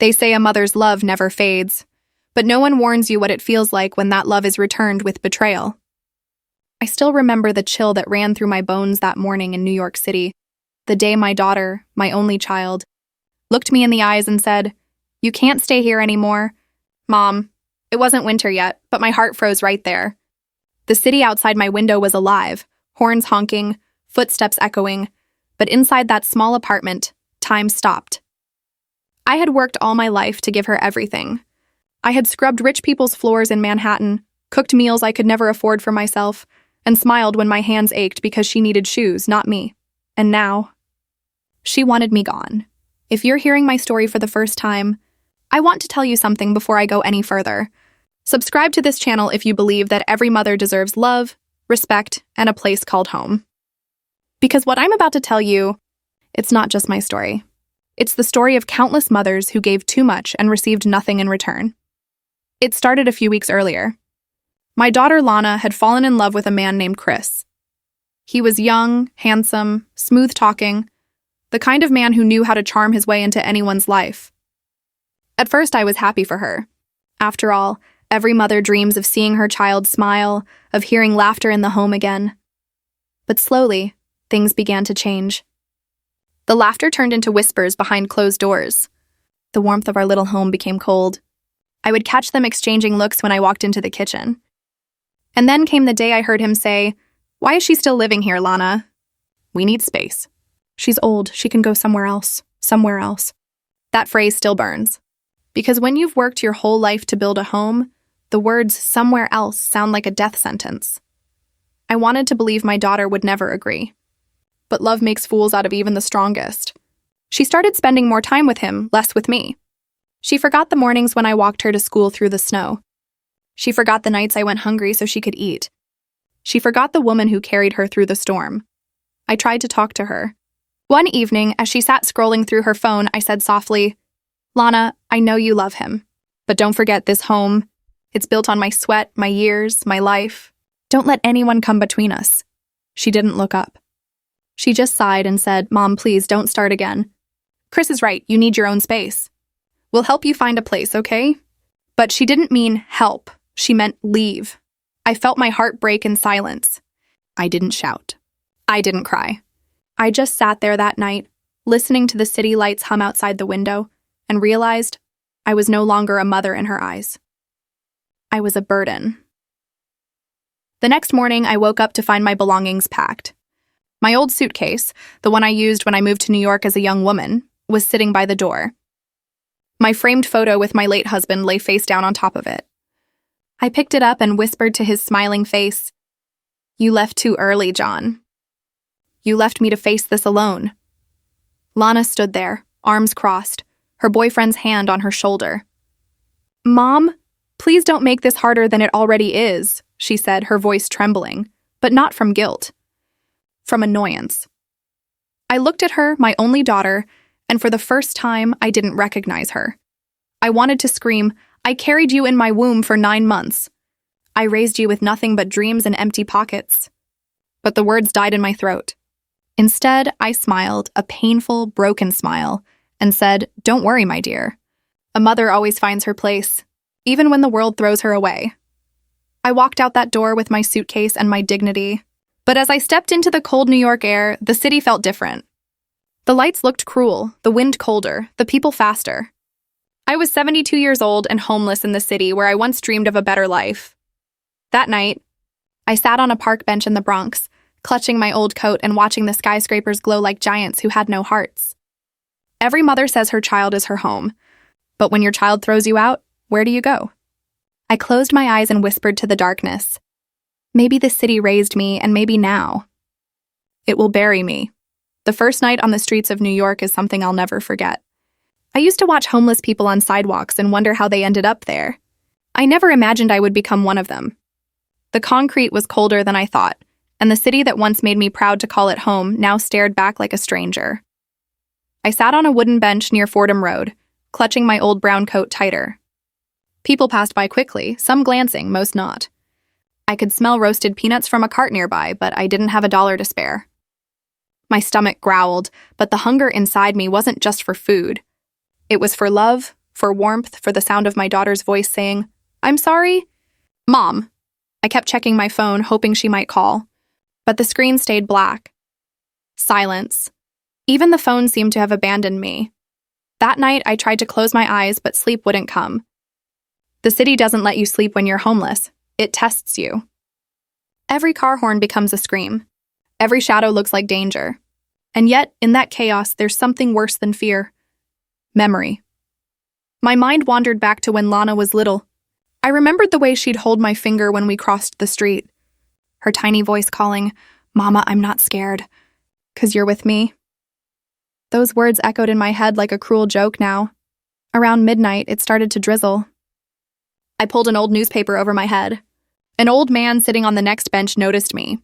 They say a mother's love never fades, but no one warns you what it feels like when that love is returned with betrayal. I still remember the chill that ran through my bones that morning in New York City, the day my daughter, my only child, looked me in the eyes and said, "You can't stay here anymore." Mom, it wasn't winter yet, but my heart froze right there. The city outside my window was alive, horns honking, footsteps echoing, but inside that small apartment, time stopped. I had worked all my life to give her everything. I had scrubbed rich people's floors in Manhattan, cooked meals I could never afford for myself, and smiled when my hands ached because she needed shoes, not me. And now, she wanted me gone. If you're hearing my story for the first time, I want to tell you something before I go any further. Subscribe to this channel if you believe that every mother deserves love, respect, and a place called home. Because what I'm about to tell you, it's not just my story. It's the story of countless mothers who gave too much and received nothing in return. It started a few weeks earlier. My daughter Lana had fallen in love with a man named Chris. He was young, handsome, smooth-talking, the kind of man who knew how to charm his way into anyone's life. At first, I was happy for her. After all, every mother dreams of seeing her child smile, of hearing laughter in the home again. But slowly, things began to change. The laughter turned into whispers behind closed doors. The warmth of our little home became cold. I would catch them exchanging looks when I walked into the kitchen. And then came the day I heard him say, "Why is she still living here, Lana? We need space. She's old. She can go somewhere else. Somewhere else." That phrase still burns. Because when you've worked your whole life to build a home, the words "somewhere else" sound like a death sentence. I wanted to believe my daughter would never agree. But love makes fools out of even the strongest. She started spending more time with him, less with me. She forgot the mornings when I walked her to school through the snow. She forgot the nights I went hungry so she could eat. She forgot the woman who carried her through the storm. I tried to talk to her. One evening, as she sat scrolling through her phone, I said softly, "Lana, I know you love him, but don't forget this home. It's built on my sweat, my years, my life. Don't let anyone come between us." She didn't look up. She just sighed and said, "Mom, please don't start again. Chris is right, you need your own space. We'll help you find a place, okay?" But she didn't mean help. She meant leave. I felt my heart break in silence. I didn't shout. I didn't cry. I just sat there that night, listening to the city lights hum outside the window, and realized I was no longer a mother in her eyes. I was a burden. The next morning, I woke up to find my belongings packed. My old suitcase, the one I used when I moved to New York as a young woman, was sitting by the door. My framed photo with my late husband lay face down on top of it. I picked it up and whispered to his smiling face, "You left too early, John. You left me to face this alone." Lana stood there, arms crossed, her boyfriend's hand on her shoulder. "Mom, please don't make this harder than it already is," she said, her voice trembling, but not from guilt. From annoyance. I looked at her, my only daughter, and for the first time, I didn't recognize her. I wanted to scream, "I carried you in my womb for 9 months. I raised you with nothing but dreams and empty pockets." But the words died in my throat. Instead, I smiled, a painful, broken smile, and said, "Don't worry, my dear. A mother always finds her place, even when the world throws her away." I walked out that door with my suitcase and my dignity. But as I stepped into the cold New York air, the city felt different. The lights looked cruel, the wind colder, the people faster. I was 72 years old and homeless in the city where I once dreamed of a better life. That night, I sat on a park bench in the Bronx, clutching my old coat and watching the skyscrapers glow like giants who had no hearts. Every mother says her child is her home, but when your child throws you out, where do you go? I closed my eyes and whispered to the darkness, "Maybe the city raised me, and maybe now it will bury me." The first night on the streets of New York is something I'll never forget. I used to watch homeless people on sidewalks and wonder how they ended up there. I never imagined I would become one of them. The concrete was colder than I thought, and the city that once made me proud to call it home now stared back like a stranger. I sat on a wooden bench near Fordham Road, clutching my old brown coat tighter. People passed by quickly, some glancing, most not. I could smell roasted peanuts from a cart nearby, but I didn't have $1 to spare. My stomach growled, but the hunger inside me wasn't just for food. It was for love, for warmth, for the sound of my daughter's voice saying, "I'm sorry." "Mom." I kept checking my phone, hoping she might call. But the screen stayed black. Silence. Even the phone seemed to have abandoned me. That night, I tried to close my eyes, but sleep wouldn't come. The city doesn't let you sleep when you're homeless. It tests you. Every car horn becomes a scream. Every shadow looks like danger. And yet, in that chaos, there's something worse than fear. Memory. My mind wandered back to when Lana was little. I remembered the way she'd hold my finger when we crossed the street. Her tiny voice calling, "Mama, I'm not scared. 'Cause you're with me." Those words echoed in my head like a cruel joke now. Around midnight, it started to drizzle. I pulled an old newspaper over my head. An old man sitting on the next bench noticed me.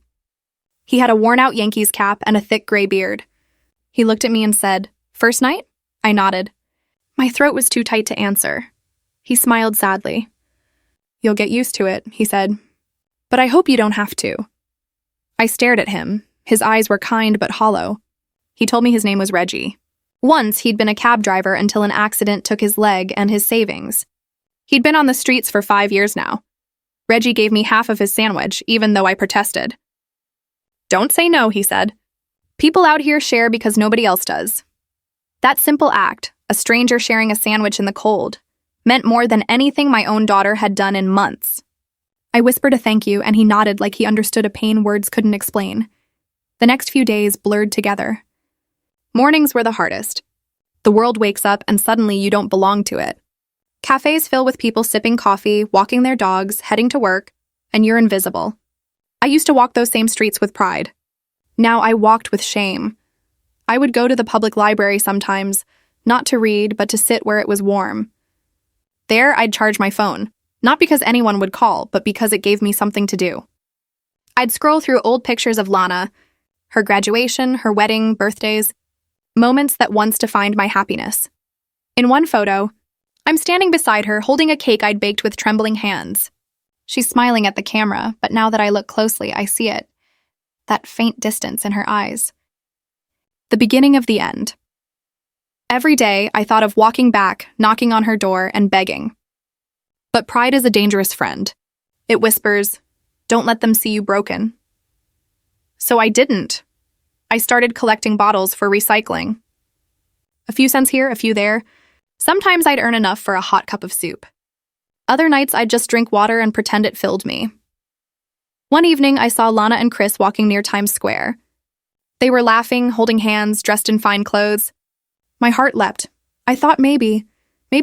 He had a worn-out Yankees cap and a thick gray beard. He looked at me and said, "First night?" I nodded. My throat was too tight to answer. He smiled sadly. "You'll get used to it," he said. "But I hope you don't have to." I stared at him. His eyes were kind but hollow. He told me his name was Reggie. Once, he'd been a cab driver until an accident took his leg and his savings. He'd been on the streets for 5 years now. Reggie gave me half of his sandwich, even though I protested. "Don't say no," he said. "People out here share because nobody else does." That simple act, a stranger sharing a sandwich in the cold, meant more than anything my own daughter had done in months. I whispered a thank you, and he nodded like he understood a pain words couldn't explain. The next few days blurred together. Mornings were the hardest. The world wakes up and suddenly you don't belong to it. Cafes fill with people sipping coffee, walking their dogs, heading to work, and you're invisible. I used to walk those same streets with pride. Now I walked with shame. I would go to the public library sometimes, not to read, but to sit where it was warm. There, I'd charge my phone, not because anyone would call, but because it gave me something to do. I'd scroll through old pictures of Lana, her graduation, her wedding, birthdays, moments that once defined my happiness. In one photo, I'm standing beside her, holding a cake I'd baked with trembling hands. She's smiling at the camera, but now that I look closely, I see it. That faint distance in her eyes. The beginning of the end. Every day, I thought of walking back, knocking on her door, and begging. But pride is a dangerous friend. It whispers, "Don't let them see you broken." So I didn't. I started collecting bottles for recycling. A few cents here, a few there. Sometimes I'd earn enough for a hot cup of soup. Other nights, I'd just drink water and pretend it filled me. One evening, I saw Lana and Chris walking near Times Square. They were laughing, holding hands, dressed in fine clothes. My heart leapt. I thought maybe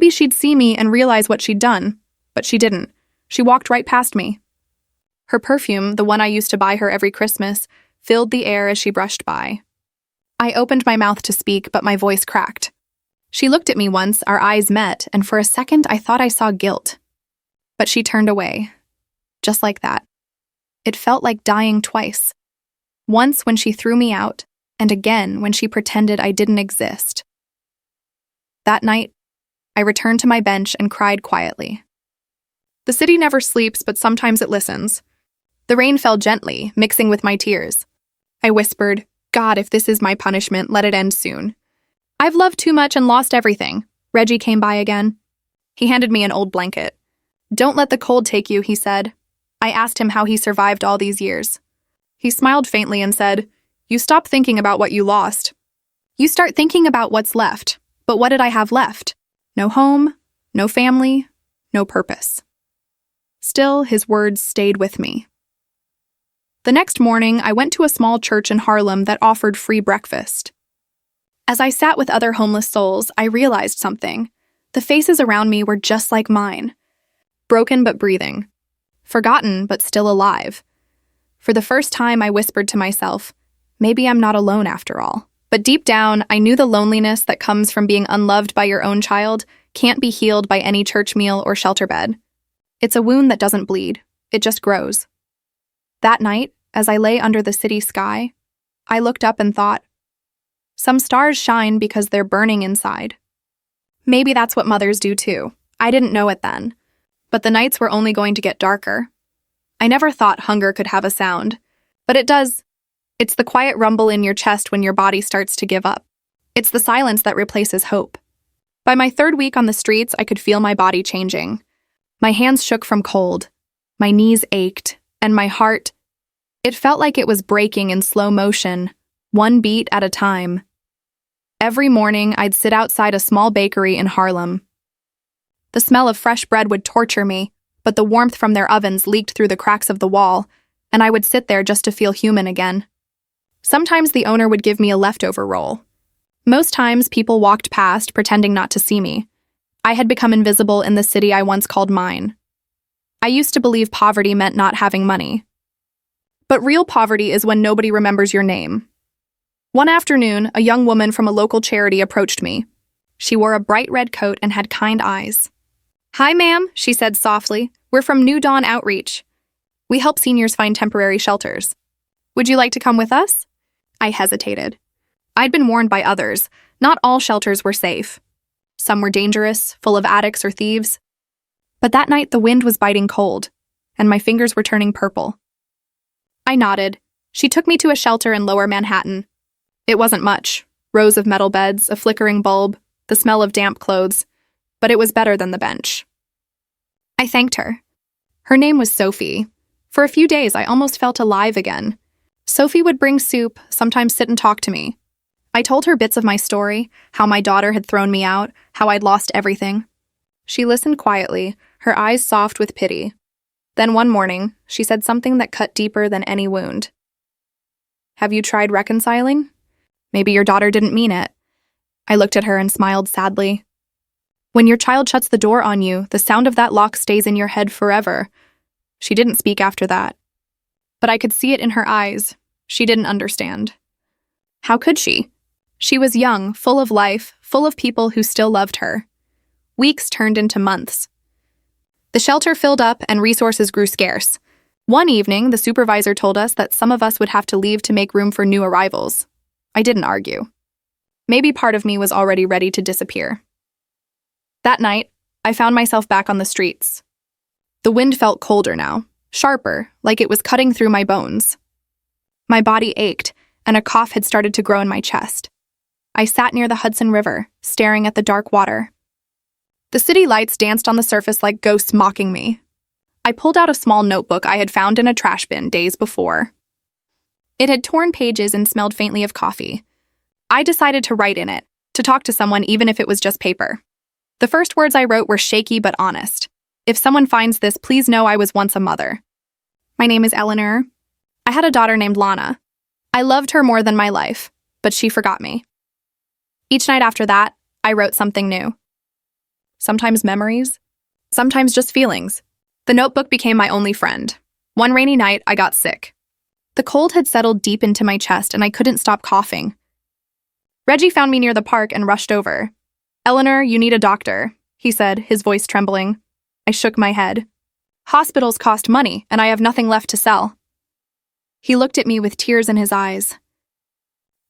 she'd see me and realize what she'd done. But she didn't. She walked right past me. Her perfume, the one I used to buy her every Christmas, filled the air as she brushed by. I opened my mouth to speak, but my voice cracked. She looked at me once, our eyes met, and for a second I thought I saw guilt. But she turned away. Just like that. It felt like dying twice. Once when she threw me out, and again when she pretended I didn't exist. That night, I returned to my bench and cried quietly. The city never sleeps, but sometimes it listens. The rain fell gently, mixing with my tears. I whispered, "God, if this is my punishment, let it end soon. I've loved too much and lost everything." Reggie came by again. He handed me an old blanket. "Don't let the cold take you," he said. I asked him how he survived all these years. He smiled faintly and said, "You stop thinking about what you lost. You start thinking about what's left. But what did I have left? No home, no family, no purpose." Still, his words stayed with me. The next morning, I went to a small church in Harlem that offered free breakfast. As I sat with other homeless souls, I realized something. The faces around me were just like mine. Broken but breathing. Forgotten but still alive. For the first time, I whispered to myself, maybe I'm not alone after all. But deep down, I knew the loneliness that comes from being unloved by your own child can't be healed by any church meal or shelter bed. It's a wound that doesn't bleed. It just grows. That night, as I lay under the city sky, I looked up and thought, some stars shine because they're burning inside. Maybe that's what mothers do too. I didn't know it then. But the nights were only going to get darker. I never thought hunger could have a sound. But it does. It's the quiet rumble in your chest when your body starts to give up. It's the silence that replaces hope. By my third week on the streets, I could feel my body changing. My hands shook from cold, my knees ached, and my heart, it felt like it was breaking in slow motion, one beat at a time. Every morning, I'd sit outside a small bakery in Harlem. The smell of fresh bread would torture me, but the warmth from their ovens leaked through the cracks of the wall, and I would sit there just to feel human again. Sometimes the owner would give me a leftover roll. Most times, people walked past, pretending not to see me. I had become invisible in the city I once called mine. I used to believe poverty meant not having money. But real poverty is when nobody remembers your name. One afternoon, a young woman from a local charity approached me. She wore a bright red coat and had kind eyes. "Hi, ma'am," she said softly. "We're from New Dawn Outreach. We help seniors find temporary shelters. Would you like to come with us?" I hesitated. I'd been warned by others. Not all shelters were safe. Some were dangerous, full of addicts or thieves. But that night the wind was biting cold, and my fingers were turning purple. I nodded. She took me to a shelter in Lower Manhattan. It wasn't much. Rows of metal beds, a flickering bulb, the smell of damp clothes. But it was better than the bench. I thanked her. Her name was Sophie. For a few days, I almost felt alive again. Sophie would bring soup, sometimes sit and talk to me. I told her bits of my story, how my daughter had thrown me out, how I'd lost everything. She listened quietly, her eyes soft with pity. Then one morning, she said something that cut deeper than any wound. "Have you tried reconciling? Maybe your daughter didn't mean it." I looked at her and smiled sadly. "When your child shuts the door on you, the sound of that lock stays in your head forever." She didn't speak after that. But I could see it in her eyes. She didn't understand. How could she? She was young, full of life, full of people who still loved her. Weeks turned into months. The shelter filled up and resources grew scarce. One evening, the supervisor told us that some of us would have to leave to make room for new arrivals. I didn't argue. Maybe part of me was already ready to disappear. That night, I found myself back on the streets. The wind felt colder now, sharper, like it was cutting through my bones. My body ached, and a cough had started to grow in my chest. I sat near the Hudson River, staring at the dark water. The city lights danced on the surface like ghosts mocking me. I pulled out a small notebook I had found in a trash bin days before. It had torn pages and smelled faintly of coffee. I decided to write in it, to talk to someone even if it was just paper. The first words I wrote were shaky but honest. "If someone finds this, please know I was once a mother. My name is Eleanor. I had a daughter named Lana. I loved her more than my life, but she forgot me." Each night after that, I wrote something new. Sometimes memories, sometimes just feelings. The notebook became my only friend. One rainy night, I got sick. The cold had settled deep into my chest and I couldn't stop coughing. Reggie found me near the park and rushed over. "Eleanor, you need a doctor," he said, his voice trembling. I shook my head. "Hospitals cost money, and I have nothing left to sell." He looked at me with tears in his eyes.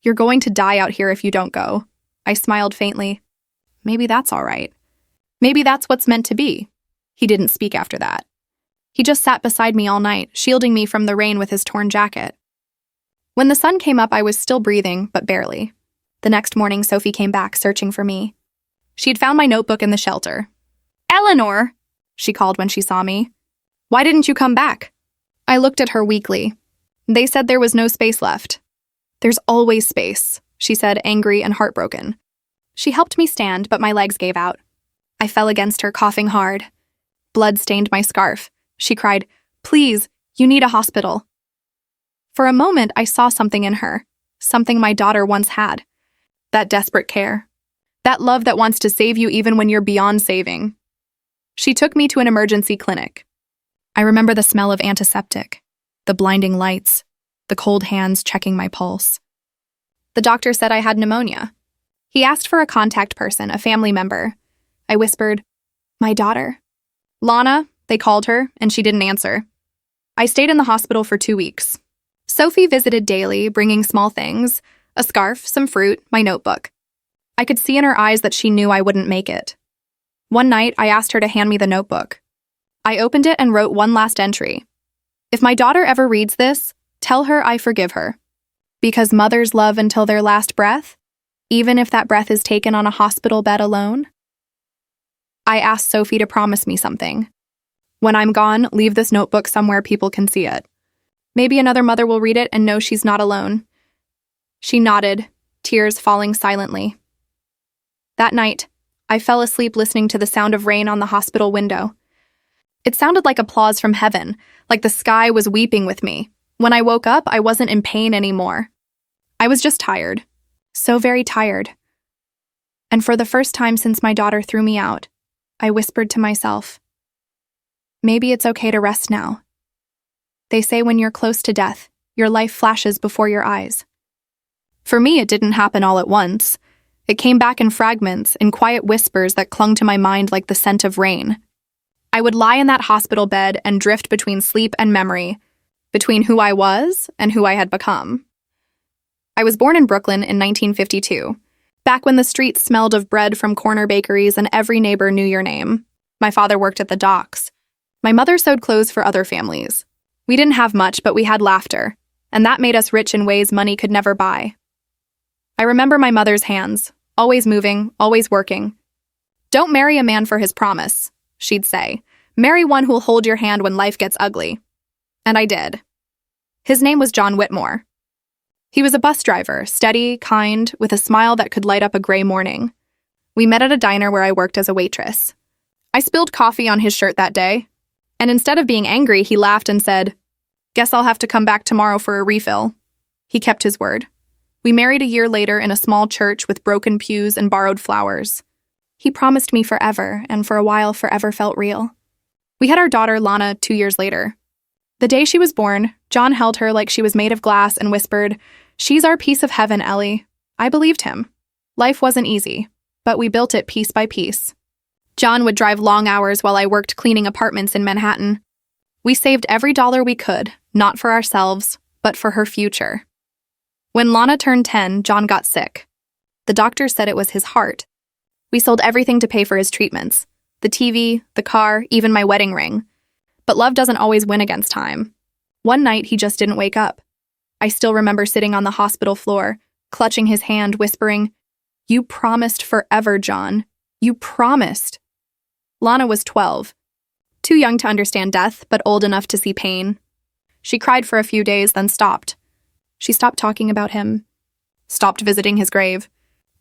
"You're going to die out here if you don't go." I smiled faintly. Maybe that's all right. Maybe that's what's meant to be. He didn't speak after that. He just sat beside me all night, shielding me from the rain with his torn jacket. When the sun came up, I was still breathing, but barely. The next morning, Sophie came back, searching for me. She had found my notebook in the shelter. "Eleanor," she called when she saw me. "Why didn't you come back?" I looked at her weakly. They said there was no space left. "There's always space," she said, angry and heartbroken. She helped me stand, but my legs gave out. I fell against her, coughing hard. Blood stained my scarf. She cried, "Please, you need a hospital." For a moment, I saw something in her, something my daughter once had. That desperate care. That love that wants to save you even when you're beyond saving. She took me to an emergency clinic. I remember the smell of antiseptic, the blinding lights, the cold hands checking my pulse. The doctor said I had pneumonia. He asked for a contact person, a family member. I whispered, "My daughter." "Lana," they called her, and she didn't answer. I stayed in the hospital for 2 weeks. Sophie visited daily, bringing small things, a scarf, some fruit, my notebook. I could see in her eyes that she knew I wouldn't make it. One night, I asked her to hand me the notebook. I opened it and wrote one last entry. "If my daughter ever reads this, tell her I forgive her. Because mothers love until their last breath, even if that breath is taken on a hospital bed alone." I asked Sophie to promise me something. When I'm gone, leave this notebook somewhere people can see it. Maybe another mother will read it and know she's not alone. She nodded, tears falling silently. That night, I fell asleep listening to the sound of rain on the hospital window. It sounded like applause from heaven, like the sky was weeping with me. When I woke up, I wasn't in pain anymore. I was just tired. So very tired. And for the first time since my daughter threw me out, I whispered to myself, maybe it's okay to rest now. They say when you're close to death, your life flashes before your eyes. For me, it didn't happen all at once. It came back in fragments, in quiet whispers that clung to my mind like the scent of rain. I would lie in that hospital bed and drift between sleep and memory, between who I was and who I had become. I was born in Brooklyn in 1952, back when the streets smelled of bread from corner bakeries and every neighbor knew your name. My father worked at the docks. My mother sewed clothes for other families. We didn't have much, but we had laughter, and that made us rich in ways money could never buy. I remember my mother's hands, always moving, always working. Don't marry a man for his promise, she'd say. Marry one who'll hold your hand when life gets ugly. And I did. His name was John Whitmore. He was a bus driver, steady, kind, with a smile that could light up a gray morning. We met at a diner where I worked as a waitress. I spilled coffee on his shirt that day, and instead of being angry, he laughed and said, "Guess I'll have to come back tomorrow for a refill." He kept his word. We married a year later in a small church with broken pews and borrowed flowers. He promised me forever, and for a while forever felt real. We had our daughter, Lana, 2 years later. The day she was born, John held her like she was made of glass and whispered, "She's our piece of heaven, Ellie." I believed him. Life wasn't easy, but we built it piece by piece. John would drive long hours while I worked cleaning apartments in Manhattan. We saved every dollar we could, not for ourselves, but for her future. When Lana turned 10, John got sick. The doctor said it was his heart. We sold everything to pay for his treatments. The TV, the car, even my wedding ring. But love doesn't always win against time. One night, he just didn't wake up. I still remember sitting on the hospital floor, clutching his hand, whispering, "You promised forever, John. You promised." Lana was 12. Too young to understand death, but old enough to see pain. She cried for a few days, then stopped. She stopped talking about him, stopped visiting his grave.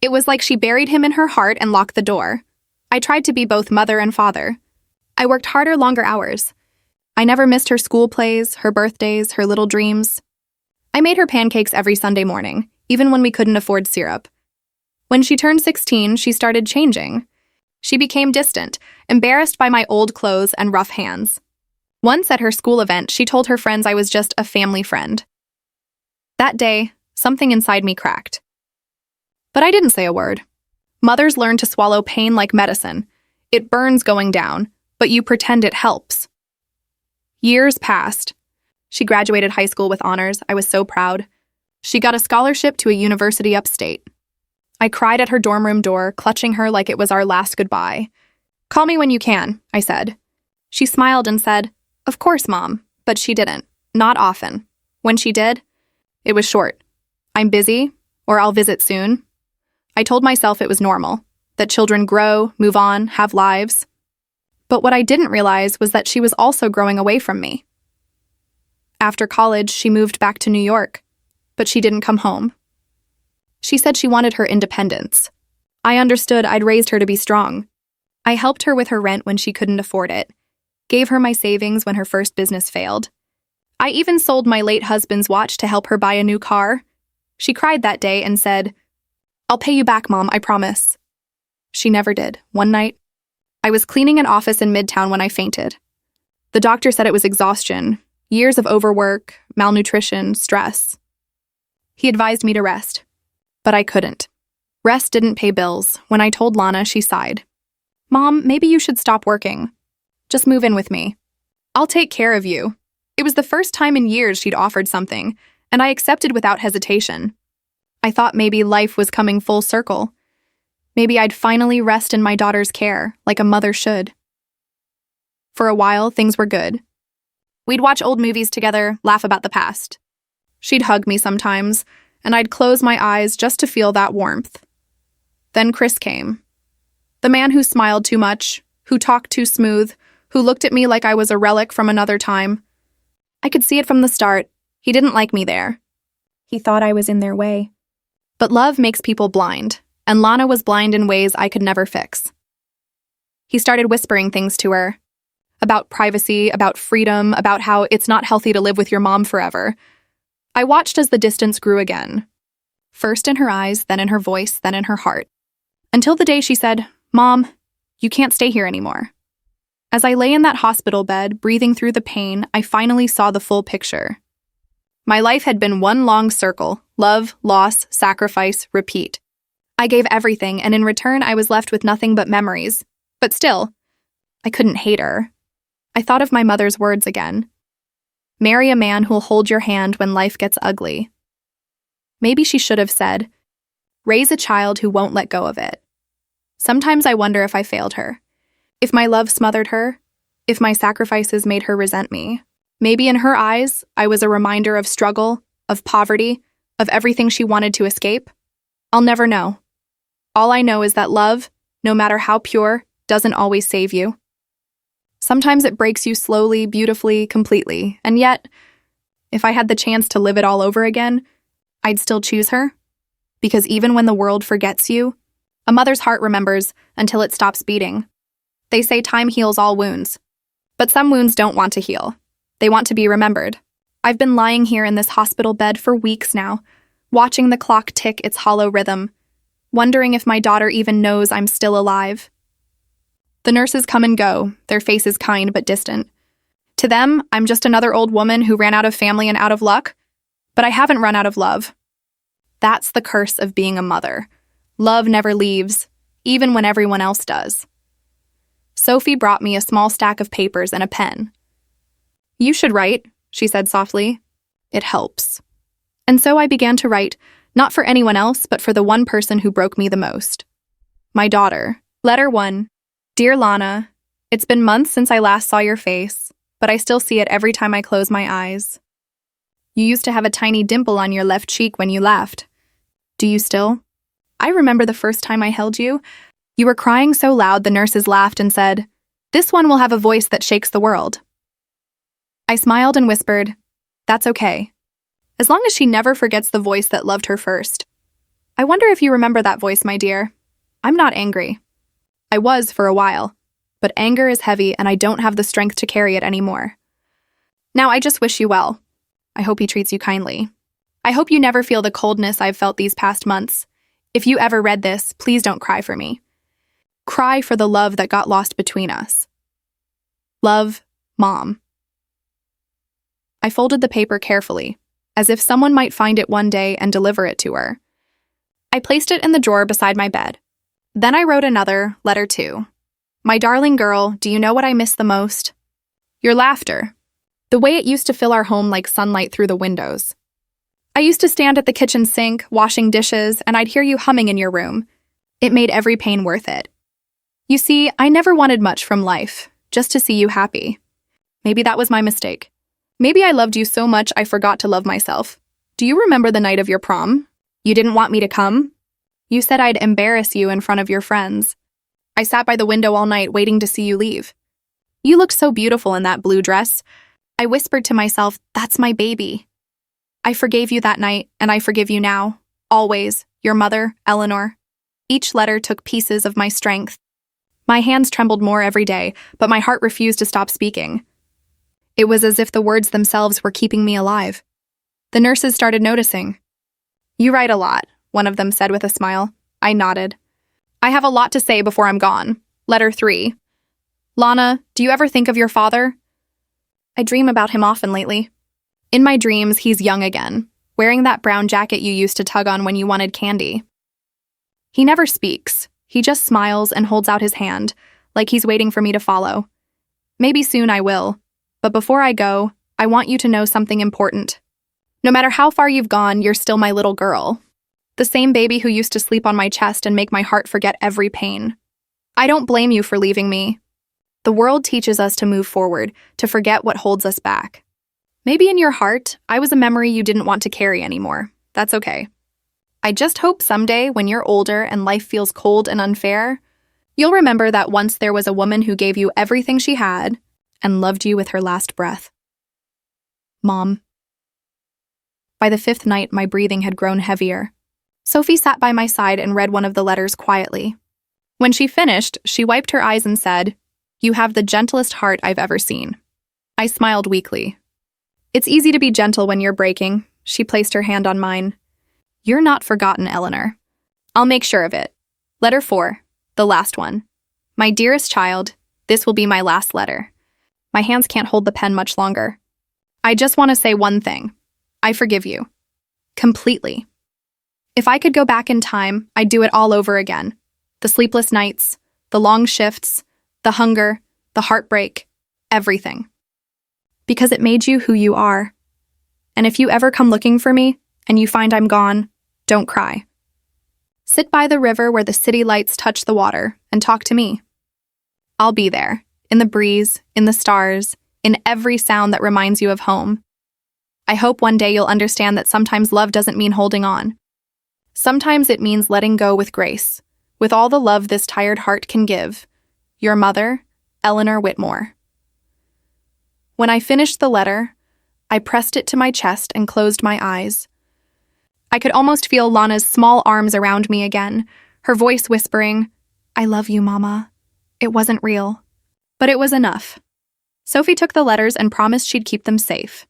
It was like she buried him in her heart and locked the door. I tried to be both mother and father. I worked harder, longer hours. I never missed her school plays, her birthdays, her little dreams. I made her pancakes every Sunday morning, even when we couldn't afford syrup. When she turned 16, she started changing. She became distant, embarrassed by my old clothes and rough hands. Once at her school event, she told her friends I was just a family friend. That day, something inside me cracked. But I didn't say a word. Mothers learn to swallow pain like medicine. It burns going down, but you pretend it helps. Years passed. She graduated high school with honors. I was so proud. She got a scholarship to a university upstate. I cried at her dorm room door, clutching her like it was our last goodbye. "Call me when you can," I said. She smiled and said, "Of course, Mom," but she didn't. Not often. When she did, it was short. "I'm busy," or "I'll visit soon." I told myself it was normal, that children grow, move on, have lives. But what I didn't realize was that she was also growing away from me. After college, she moved back to New York, but she didn't come home. She said she wanted her independence. I understood I'd raised her to be strong. I helped her with her rent when she couldn't afford it, gave her my savings when her first business failed. I even sold my late husband's watch to help her buy a new car. She cried that day and said, "I'll pay you back, Mom, I promise." She never did. One night, I was cleaning an office in Midtown when I fainted. The doctor said it was exhaustion, years of overwork, malnutrition, stress. He advised me to rest, but I couldn't. Rest didn't pay bills. When I told Lana, she sighed. "Mom, maybe you should stop working. Just move in with me. I'll take care of you." It was the first time in years she'd offered something, and I accepted without hesitation. I thought maybe life was coming full circle. Maybe I'd finally rest in my daughter's care, like a mother should. For a while, things were good. We'd watch old movies together, laugh about the past. She'd hug me sometimes, and I'd close my eyes just to feel that warmth. Then Chris came. The man who smiled too much, who talked too smooth, who looked at me like I was a relic from another time. I could see it from the start. He didn't like me there. He thought I was in their way. But love makes people blind, and Lana was blind in ways I could never fix. He started whispering things to her. About privacy, about freedom, about how it's not healthy to live with your mom forever. I watched as the distance grew again. First in her eyes, then in her voice, then in her heart. Until the day she said, "Mom, you can't stay here anymore." As I lay in that hospital bed, breathing through the pain, I finally saw the full picture. My life had been one long circle: love, loss, sacrifice, repeat. I gave everything, and in return I was left with nothing but memories. But still, I couldn't hate her. I thought of my mother's words again. Marry a man who'll hold your hand when life gets ugly. Maybe she should have said, raise a child who won't let go of it. Sometimes I wonder if I failed her. If my love smothered her. If my sacrifices made her resent me. Maybe in her eyes, I was a reminder of struggle, of poverty, of everything she wanted to escape. I'll never know. All I know is that love, no matter how pure, doesn't always save you. Sometimes it breaks you slowly, beautifully, completely, and yet, if I had the chance to live it all over again, I'd still choose her. Because even when the world forgets you, a mother's heart remembers until it stops beating. They say time heals all wounds. But some wounds don't want to heal. They want to be remembered. I've been lying here in this hospital bed for weeks now, watching the clock tick its hollow rhythm, wondering if my daughter even knows I'm still alive. The nurses come and go, their faces kind but distant. To them, I'm just another old woman who ran out of family and out of luck, but I haven't run out of love. That's the curse of being a mother. Love never leaves, even when everyone else does. Sophie brought me a small stack of papers and a pen. You should write, she said softly. It helps. And so I began to write, not for anyone else, but for the one person who broke me the most. My daughter. Letter 1. Dear Lana, it's been months since I last saw your face, but I still see it every time I close my eyes. You used to have a tiny dimple on your left cheek when you laughed. Do you still? I remember the first time I held you. You were crying so loud the nurses laughed and said, "This one will have a voice that shakes the world." I smiled and whispered, "That's okay. As long as she never forgets the voice that loved her first." I wonder if you remember that voice, my dear. I'm not angry. I was for a while, but anger is heavy and I don't have the strength to carry it anymore. Now I just wish you well. I hope he treats you kindly. I hope you never feel the coldness I've felt these past months. If you ever read this, please don't cry for me. Cry for the love that got lost between us. Love, Mom. I folded the paper carefully, as if someone might find it one day and deliver it to her. I placed it in the drawer beside my bed. Then I wrote another, letter 2. My darling girl, do you know what I miss the most? Your laughter. The way it used to fill our home like sunlight through the windows. I used to stand at the kitchen sink, washing dishes, and I'd hear you humming in your room. It made every pain worth it. You see, I never wanted much from life, just to see you happy. Maybe that was my mistake. Maybe I loved you so much I forgot to love myself. Do you remember the night of your prom? You didn't want me to come? You said I'd embarrass you in front of your friends. I sat by the window all night waiting to see you leave. You looked so beautiful in that blue dress. I whispered to myself, that's my baby. I forgave you that night, and I forgive you now. Always, your mother, Eleanor. Each letter took pieces of my strength. My hands trembled more every day, but my heart refused to stop speaking. It was as if the words themselves were keeping me alive. The nurses started noticing. You write a lot, one of them said with a smile. I nodded. I have a lot to say before I'm gone. Letter 3. Lana, do you ever think of your father? I dream about him often lately. In my dreams, he's young again, wearing that brown jacket you used to tug on when you wanted candy. He never speaks. He just smiles and holds out his hand, like he's waiting for me to follow. Maybe soon I will, but before I go, I want you to know something important. No matter how far you've gone, you're still my little girl. The same baby who used to sleep on my chest and make my heart forget every pain. I don't blame you for leaving me. The world teaches us to move forward, to forget what holds us back. Maybe in your heart, I was a memory you didn't want to carry anymore. That's okay. I just hope someday, when you're older and life feels cold and unfair, You'll remember that once there was a woman who gave you everything she had and loved you with her last breath. Mom. By the 5th night, my breathing had grown heavier. Sophie sat by my side and read one of the letters quietly. When she finished, she wiped her eyes and said, "You have the gentlest heart I've ever seen." I smiled weakly. "It's easy to be gentle when you're breaking." She placed her hand on mine. "You're not forgotten, Eleanor. I'll make sure of it. Letter 4, the last one. My dearest child, this will be my last letter." My hands can't hold the pen much longer. I just want to say one thing. I forgive you. Completely. If I could go back in time, I'd do it all over again. The sleepless nights, the long shifts, the hunger, the heartbreak, everything. Because it made you who you are. And if you ever come looking for me, and you find I'm gone, don't cry. Sit by the river where the city lights touch the water and talk to me. I'll be there, in the breeze, in the stars, in every sound that reminds you of home. I hope one day you'll understand that sometimes love doesn't mean holding on. Sometimes it means letting go with grace, with all the love this tired heart can give. Your mother, Eleanor Whitmore. When I finished the letter, I pressed it to my chest and closed my eyes. I could almost feel Lana's small arms around me again, her voice whispering, "I love you, Mama." It wasn't real, but it was enough. Sophie took the letters and promised she'd keep them safe.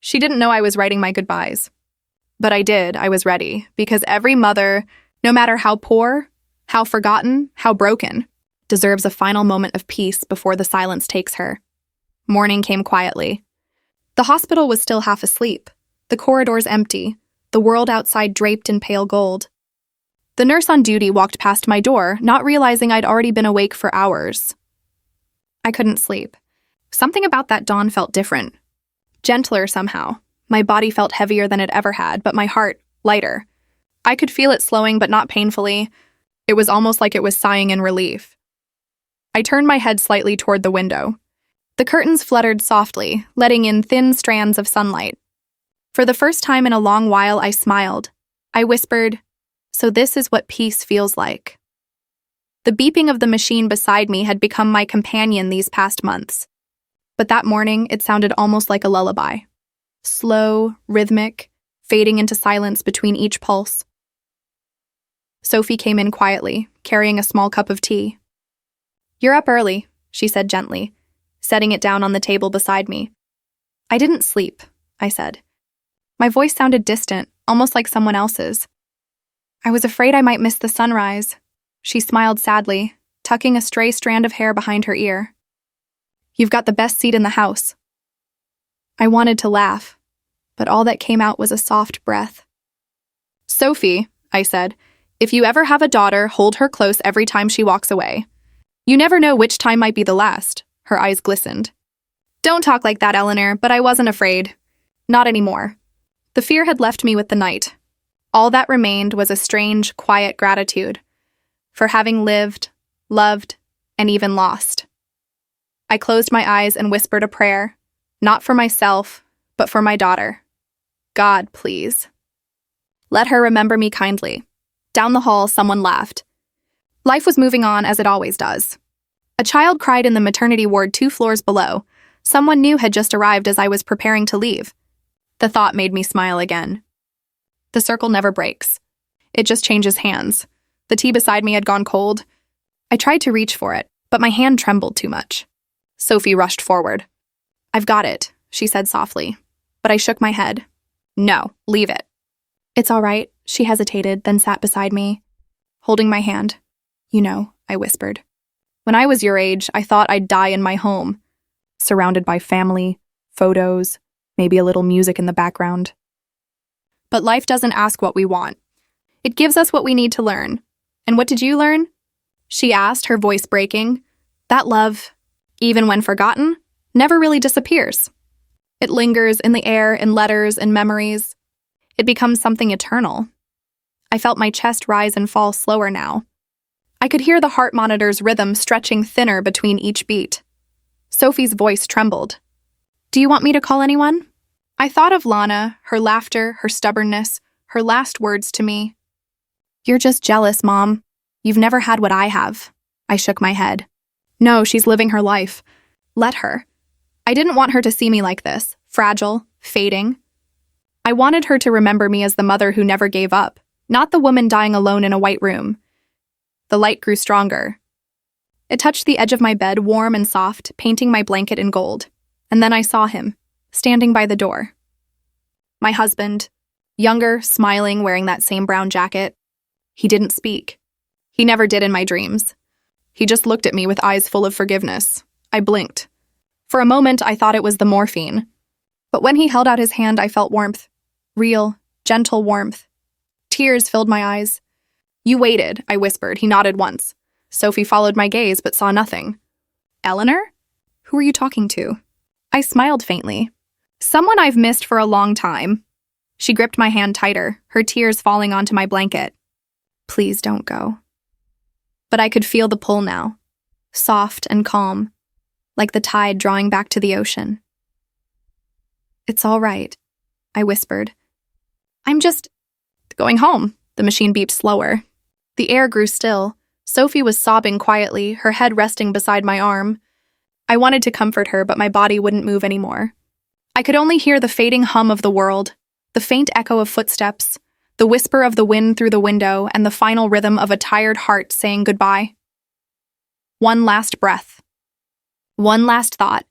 She didn't know I was writing my goodbyes. But I did, I was ready, because every mother, no matter how poor, how forgotten, how broken, deserves a final moment of peace before the silence takes her. Morning came quietly. The hospital was still half asleep, the corridors empty, the world outside draped in pale gold. The nurse on duty walked past my door, not realizing I'd already been awake for hours. I couldn't sleep. Something about that dawn felt different. Gentler somehow. My body felt heavier than it ever had, but my heart, lighter. I could feel it slowing, but not painfully. It was almost like it was sighing in relief. I turned my head slightly toward the window. The curtains fluttered softly, letting in thin strands of sunlight. For the first time in a long while, I smiled. I whispered, "So this is what peace feels like." The beeping of the machine beside me had become my companion these past months. But that morning, it sounded almost like a lullaby. Slow, rhythmic, fading into silence between each pulse. Sophie came in quietly, carrying a small cup of tea. "You're up early," she said gently, setting it down on the table beside me. "I didn't sleep," I said. My voice sounded distant, almost like someone else's. "I was afraid I might miss the sunrise." She smiled sadly, tucking a stray strand of hair behind her ear. "You've got the best seat in the house." I wanted to laugh, but all that came out was a soft breath. "Sophie," I said, "if you ever have a daughter, hold her close every time she walks away. You never know which time might be the last." Her eyes glistened. "Don't talk like that, Eleanor," but I wasn't afraid. Not anymore. The fear had left me with the night. All that remained was a strange, quiet gratitude for having lived, loved, and even lost. I closed my eyes and whispered a prayer, not for myself, but for my daughter. "God, please. Let her remember me kindly." Down the hall, someone laughed. Life was moving on as it always does. A child cried in the maternity ward 2 floors below. Someone new had just arrived as I was preparing to leave. The thought made me smile again. The circle never breaks. It just changes hands. The tea beside me had gone cold. I tried to reach for it, but my hand trembled too much. Sophie rushed forward. "I've got it," she said softly, but I shook my head. "No, leave it." "It's all right," she hesitated, then sat beside me, holding my hand. "You know," I whispered. "When I was your age, I thought I'd die in my home, surrounded by family, photos, maybe a little music in the background. But life doesn't ask what we want. It gives us what we need to learn. And what did you learn?" She asked, her voice breaking. "That love, even when forgotten, never really disappears. It lingers in the air, in letters, in memories. It becomes something eternal." I felt my chest rise and fall slower now. I could hear the heart monitor's rhythm stretching thinner between each beat. Sophie's voice trembled. "Do you want me to call anyone?" I thought of Lana, her laughter, her stubbornness, her last words to me. "You're just jealous, Mom. You've never had what I have," I shook my head. No, she's living her life. Let her. I didn't want her to see me like this, fragile, fading. I wanted her to remember me as the mother who never gave up, not the woman dying alone in a white room. The light grew stronger. It touched the edge of my bed, warm and soft, painting my blanket in gold. And then I saw him, standing by the door. My husband, younger, smiling, wearing that same brown jacket. He didn't speak. He never did in my dreams. He just looked at me with eyes full of forgiveness. I blinked. For a moment, I thought it was the morphine. But when he held out his hand, I felt warmth. Real, gentle warmth. Tears filled my eyes. You waited, I whispered. He nodded once. Sophie followed my gaze but saw nothing. Eleanor? Who are you talking to? I smiled faintly. Someone I've missed for a long time. She gripped my hand tighter, her tears falling onto my blanket. Please don't go. But I could feel the pull now, soft and calm, like the tide drawing back to the ocean. It's all right, I whispered. I'm just going home. The machine beeped slower. The air grew still. Sophie was sobbing quietly, her head resting beside my arm. I wanted to comfort her, but my body wouldn't move anymore. I could only hear the fading hum of the world, the faint echo of footsteps, the whisper of the wind through the window, and the final rhythm of a tired heart saying goodbye. One last breath. One last thought.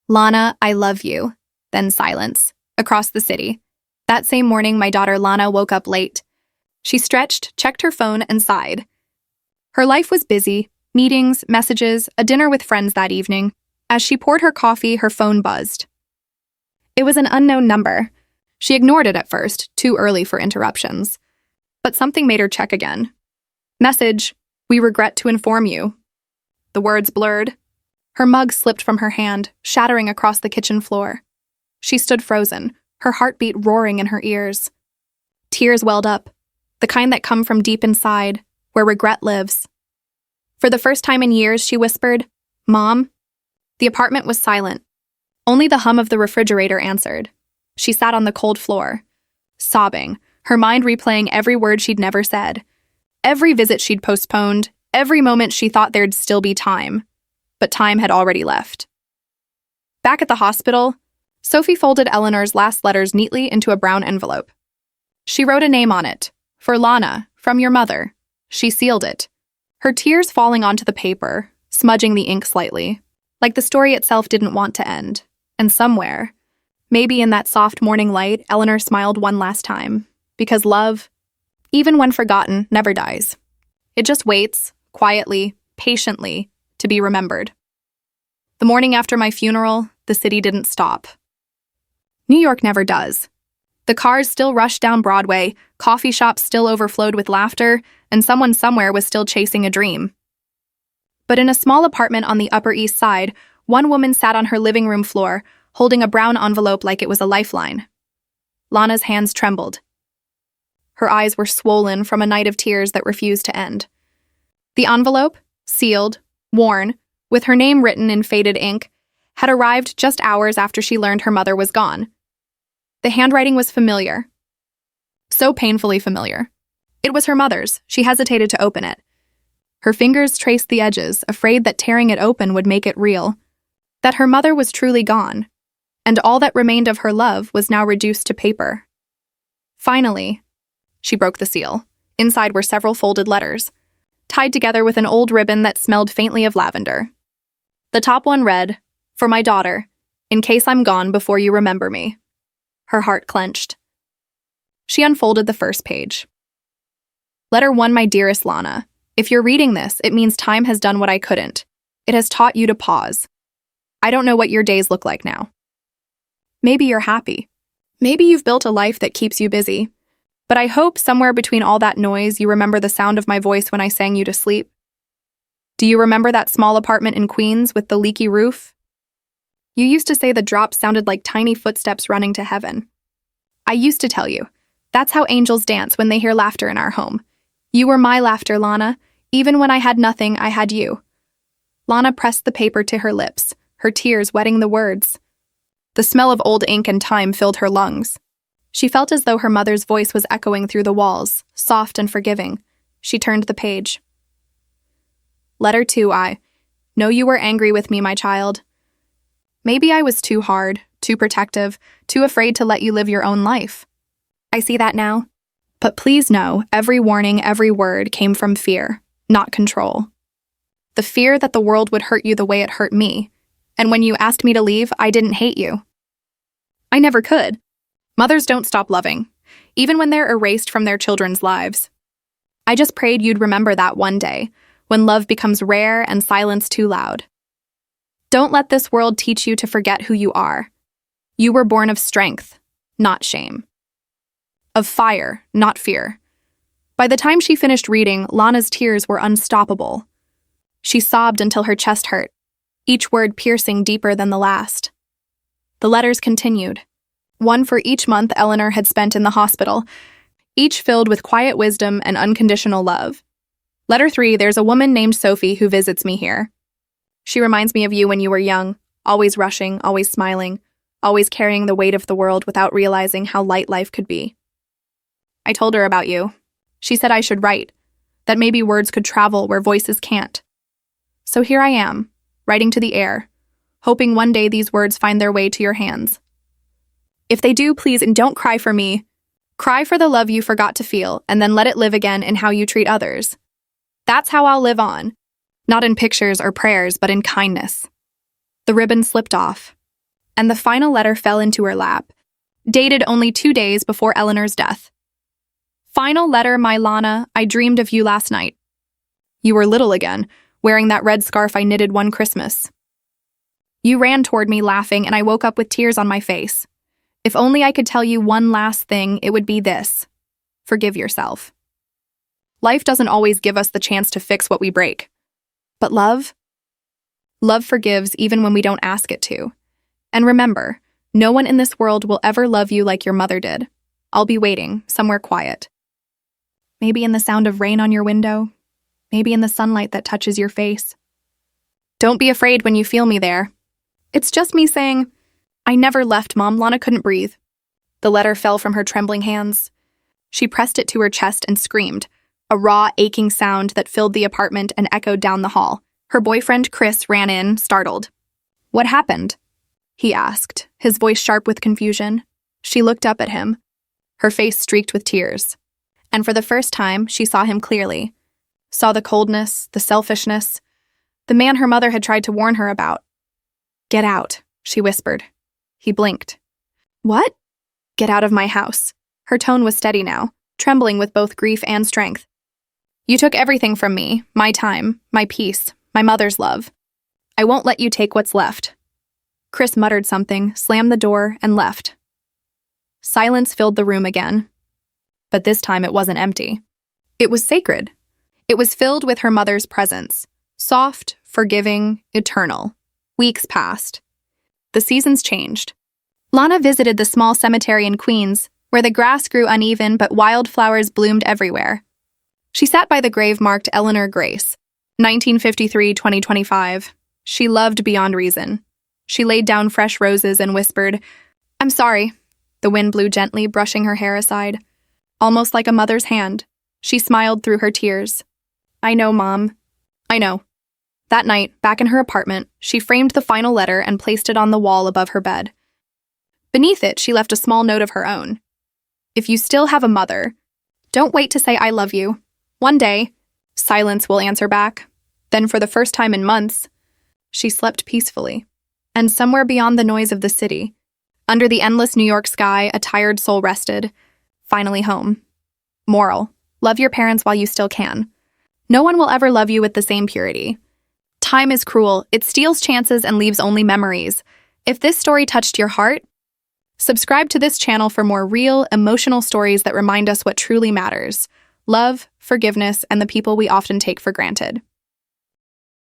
Lana, I love you. Then silence. Across the city. That same morning, my daughter Lana woke up late. She stretched, checked her phone, and sighed. Her life was busy. Meetings, messages, a dinner with friends that evening. As she poured her coffee, her phone buzzed. It was an unknown number. She ignored it at first, too early for interruptions. But something made her check again. Message, we regret to inform you. The words blurred. Her mug slipped from her hand, shattering across the kitchen floor. She stood frozen, her heartbeat roaring in her ears. Tears welled up, the kind that come from deep inside, where regret lives. For the first time in years, she whispered, Mom? The apartment was silent. Only the hum of the refrigerator answered. She sat on the cold floor, sobbing, her mind replaying every word she'd never said, every visit she'd postponed, every moment she thought there'd still be time. But time had already left. Back at the hospital, Sophie folded Eleanor's last letters neatly into a brown envelope. She wrote a name on it, for Lana, from your mother. She sealed it, her tears falling onto the paper, smudging the ink slightly, like the story itself didn't want to end. And somewhere, maybe in that soft morning light, Eleanor smiled one last time, because love, even when forgotten, never dies. It just waits, quietly, patiently, to be remembered. The morning after my funeral, the city didn't stop. New York never does. The cars still rushed down Broadway, coffee shops still overflowed with laughter, and someone somewhere was still chasing a dream. But in a small apartment on the Upper East Side, one woman sat on her living room floor, holding a brown envelope like it was a lifeline. Lana's hands trembled. Her eyes were swollen from a night of tears that refused to end. The envelope, sealed, worn, with her name written in faded ink, had arrived just hours after she learned her mother was gone. The handwriting was familiar. So painfully familiar. It was her mother's. She hesitated to open it. Her fingers traced the edges, afraid that tearing it open would make it real. That her mother was truly gone, and all that remained of her love was now reduced to paper. Finally, she broke the seal. Inside were several folded letters, tied together with an old ribbon that smelled faintly of lavender. The top one read, For my daughter, in case I'm gone before you remember me. Her heart clenched. She unfolded the first page. Letter 1, my dearest Lana. If you're reading this, it means time has done what I couldn't. It has taught you to pause. I don't know what your days look like now. Maybe you're happy. Maybe you've built a life that keeps you busy. But I hope somewhere between all that noise, you remember the sound of my voice when I sang you to sleep. Do you remember that small apartment in Queens with the leaky roof? You used to say the drops sounded like tiny footsteps running to heaven. I used to tell you, that's how angels dance when they hear laughter in our home. You were my laughter, Lana. Even when I had nothing, I had you. Lana pressed the paper to her lips, her tears wetting the words. The smell of old ink and time filled her lungs. She felt as though her mother's voice was echoing through the walls, soft and forgiving. She turned the page. Letter 2, I know you were angry with me, my child. Maybe I was too hard, too protective, too afraid to let you live your own life. I see that now. But please know, every warning, every word came from fear, not control. The fear that the world would hurt you the way it hurt me. And when you asked me to leave, I didn't hate you. I never could. Mothers don't stop loving, even when they're erased from their children's lives. I just prayed you'd remember that one day, when love becomes rare and silence too loud. Don't let this world teach you to forget who you are. You were born of strength, not shame. Of fire, not fear. By the time she finished reading, Lana's tears were unstoppable. She sobbed until her chest hurt, each word piercing deeper than the last. The letters continued, one for each month Eleanor had spent in the hospital, each filled with quiet wisdom and unconditional love. Letter 3, there's a woman named Sophie who visits me here. She reminds me of you when you were young, always rushing, always smiling, always carrying the weight of the world without realizing how light life could be. I told her about you. She said I should write, that maybe words could travel where voices can't. So here I am, writing to the air, hoping one day these words find their way to your hands. If they do, please, and don't cry for me. Cry for the love you forgot to feel, and then let it live again in how you treat others. That's how I'll live on, not in pictures or prayers, but in kindness. The ribbon slipped off, and the final letter fell into her lap, dated only 2 days before Eleanor's death. Final letter, my Lana, I dreamed of you last night. You were little again, wearing that red scarf I knitted one Christmas. You ran toward me laughing, and I woke up with tears on my face. If only I could tell you one last thing, it would be this. Forgive yourself. Life doesn't always give us the chance to fix what we break. But love forgives even when we don't ask it to. And remember, no one in this world will ever love you like your mother did. I'll be waiting, somewhere quiet. Maybe in the sound of rain on your window. Maybe in the sunlight that touches your face. Don't be afraid when you feel me there. It's just me saying, I never left, Mom. Lana couldn't breathe. The letter fell from her trembling hands. She pressed it to her chest and screamed, a raw, aching sound that filled the apartment and echoed down the hall. Her boyfriend, Chris, ran in, startled. What happened? He asked, his voice sharp with confusion. She looked up at him, her face streaked with tears. And for the first time, she saw him clearly. Saw the coldness, the selfishness, the man her mother had tried to warn her about. Get out, she whispered. He blinked. What? Get out of my house. Her tone was steady now, trembling with both grief and strength. You took everything from me, my time, my peace, my mother's love. I won't let you take what's left. Chris muttered something, slammed the door, and left. Silence filled the room again. But this time it wasn't empty. It was sacred. It was filled with her mother's presence, soft, forgiving, eternal. Weeks passed. The seasons changed. Lana visited the small cemetery in Queens, where the grass grew uneven but wildflowers bloomed everywhere. She sat by the grave marked Eleanor Grace, 1953-2025. She loved beyond reason. She laid down fresh roses and whispered, I'm sorry. The wind blew gently, brushing her hair aside. Almost like a mother's hand, she smiled through her tears. I know, Mom. I know. That night, back in her apartment, she framed the final letter and placed it on the wall above her bed. Beneath it, she left a small note of her own. If you still have a mother, don't wait to say I love you. One day, silence will answer back. Then for the first time in months, she slept peacefully. And somewhere beyond the noise of the city, under the endless New York sky, a tired soul rested, finally home. Moral: love your parents while you still can. No one will ever love you with the same purity. Time is cruel. It steals chances and leaves only memories. If this story touched your heart, subscribe to this channel for more real, emotional stories that remind us what truly matters: love, forgiveness, and the people we often take for granted.